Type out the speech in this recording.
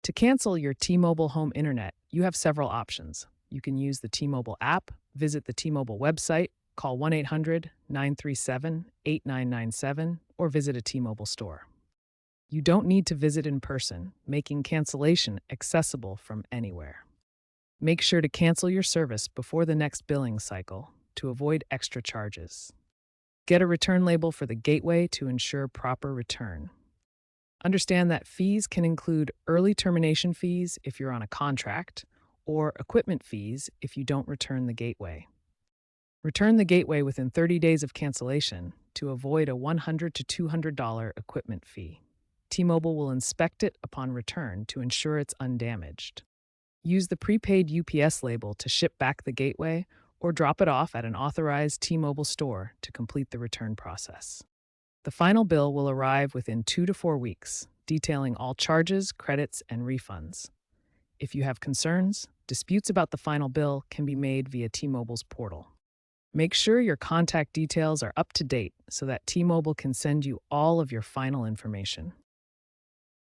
To cancel your T-Mobile home internet, you have several options. You can use the T-Mobile app, visit the T-Mobile website, call 1-800-937-8997, or visit a T-Mobile store. You don't need to visit in person, making cancellation accessible from anywhere. Make sure to cancel your service before the next billing cycle to avoid extra charges. Get a return label for the gateway to ensure proper return. Understand that fees can include early termination fees if you're on a contract, or equipment fees if you don't return the gateway. Return the gateway within 30 days of cancellation to avoid a $100 to $200 equipment fee. T-Mobile will inspect it upon return to ensure it's undamaged. Use the prepaid UPS label to ship back the gateway or drop it off at an authorized T-Mobile store to complete the return process. The final bill will arrive within 2 to 4 weeks, detailing all charges, credits, and refunds. If you have concerns, disputes about the final bill can be made via T-Mobile's portal. Make sure your contact details are up to date so that T-Mobile can send you all of your final information.